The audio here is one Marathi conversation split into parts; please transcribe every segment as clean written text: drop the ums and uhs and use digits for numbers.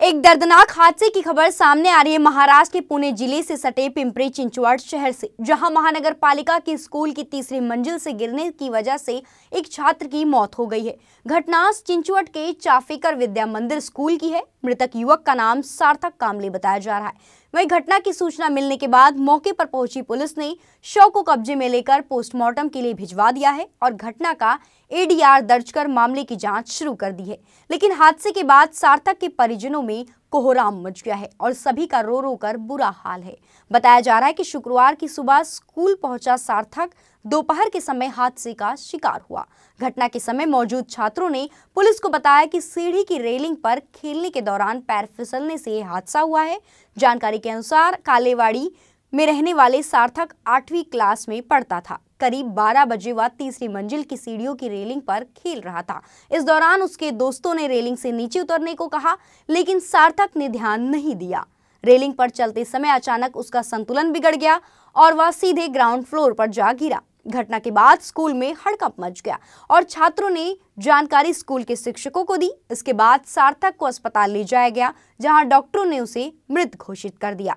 एक दर्दनाक हादसे की खबर सामने आ रही है महाराष्ट्र के पुणे जिले से सटे पिंपरी चिंचवड शहर से, जहां महानगर पालिका की स्कूल की तीसरी मंजिल से गिरने की वजह से एक छात्र की मौत हो गई है। घटना चिंचवड के चाफेकर विद्या मंदिर स्कूल की है। मृतक युवक का नाम सार्थक कामले बताया जा रहा है। वहीं घटना की सूचना मिलने के बाद मौके पर पहुंची पुलिस ने शव को कब्जे में लेकर पोस्टमार्टम के लिए भिजवा दिया है और घटना का एडीआर दर्ज कर मामले की जांच शुरू कर दी है। लेकिन हादसे के बाद सार्थक के परिजनों में कोहराम मच गया है और सभी का रो रो कर बुरा हाल है। बताया जा रहा है कि शुक्रवार की सुबह स्कूल पहुंचा सार्थक दोपहर के समय हादसे का शिकार हुआ। घटना के समय मौजूद छात्रों ने पुलिस को बताया कि सीढ़ी की रेलिंग पर खेलने के दौरान पैर फिसलने से यह हादसा हुआ है। जानकारी के अनुसार कालेवाड़ी में रहने वाले सार्थक 8वीं क्लास में पढ़ता था। करीब 12 बजे वह तीसरी मंजिल की सीढ़ियों की रेलिंग पर खेल रहा था। इस दौरान उसके दोस्तों ने रेलिंग से नीचे उतरने को कहा, लेकिन सार्थक ने ध्यान नहीं दिया। रेलिंग पर चलते समय अचानक उसका संतुलन बिगड़ गया और वह सीधे ग्राउंड फ्लोर पर जा गिरा। घटना के बाद स्कूल में हड़कंप मच गया और छात्रों ने जानकारी स्कूल के शिक्षकों को दी। इसके बाद सार्थक को अस्पताल ले जाया गया, जहां डॉक्टरों ने उसे मृत घोषित कर दिया।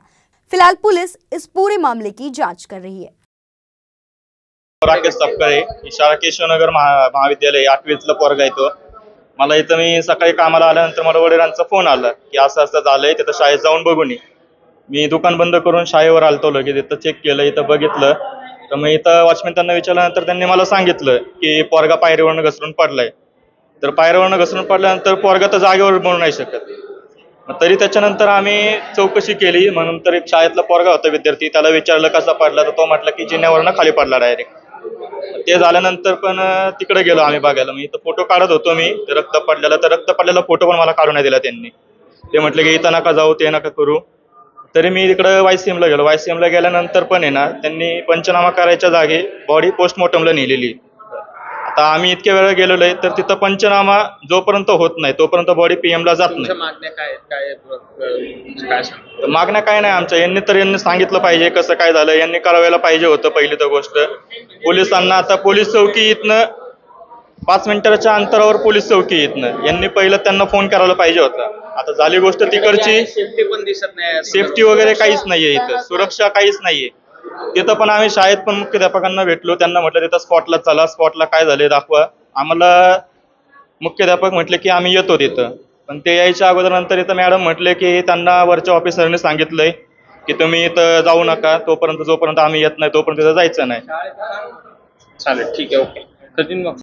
फिलहाल पुलिस इस पूरे मामले की जांच कर रही है। राकेश तपकरे, शाळा केशवनगर महाविद्यालय 8वीतला पोरगा येतो। मला इथं मी सकाळी कामाला आल्यानंतर मला वडिलांचा फोन आला की असं असं झालंय, तिथं शाळेत जाऊन बघून ये। मी दुकान बंद करून शाळेवर आलतो, लगेच इथं चेक केलं, इथं बघितलं तर मग इथं वॉचमॅन त्यांना विचारल्यानंतर त्यांनी मला सांगितलं की पोरगा पायरीवरून घसरून पडलाय। तर पायरीवरून घसरून पडल्यानंतर पोरगा तर जागेवर बोलू नाही शकत। तरी त्याच्यानंतर आम्ही चौकशी केली, म्हणून तर एक शाळेतला पोरगा होता विद्यार्थी, त्याला विचारलं कसा पडला, तर तो म्हटला की जिन्यावरनं खाली पडला डायरेक्ट। ते झाल्यानंतर पण तिकडे गेलो आम्ही बघायला। मी इथं फोटो काढत होतो, मी रक्त पडलेला फोटो पण मला काढून नाही दिला त्यांनी। ते म्हटले की इथं नका जाऊ, ते नका करू। तरी मी तिकडे वायसीएमला गेलो। वायसीएमला गेल्यानंतर पण आहे ना, त्यांनी पंचनामा करायच्या जागी बॉडी पोस्टमॉर्टमला नेलेली। आता आम्ही इतक्या वेळा गेलेलो आहे, तर तिथं पंचनामा जोपर्यंत होत नाही तोपर्यंत बॉडी पीएमला जात नाही। मागण्या काय नाही आमच्या, यांनी सांगितलं पाहिजे कसं काय झालं, यांनी करायला पाहिजे होतं पहिली तर गोष्ट। पोलिसांना आता पोलीस चौकी इथनं 5 मिनिटाच्या अंतरावर पोलीस चौकी इथनं, यांनी पहिलं त्यांना फोन करायला पाहिजे होता। आता झाली गोष्ट तिकडची, सेफ्टी पण दिसत नाही, सेफ्टी वगैरे काहीच नाहीये इथं, सुरक्षा काहीच नाहीये। तिथं पण आम्ही शाळेत पण मुख्याध्यापकांना भेटलो, त्यांना म्हटलं तिथं स्पॉटला चला, स्पॉटला काय झाले दाखवा। आम्हाला मुख्याध्यापक म्हटले की आम्ही येतो तिथं, पण ते यायच्या अगोदर नंतर इथं मॅडम म्हटले की त्यांना वरच्या ऑफिसरने सांगितलंय की तुम्ही इथं जाऊ नका, जोपर्यंत आम्ही येत नाही तोपर्यंत तिथं जायचं नाही। चालेल, ठीक आहे, ओके।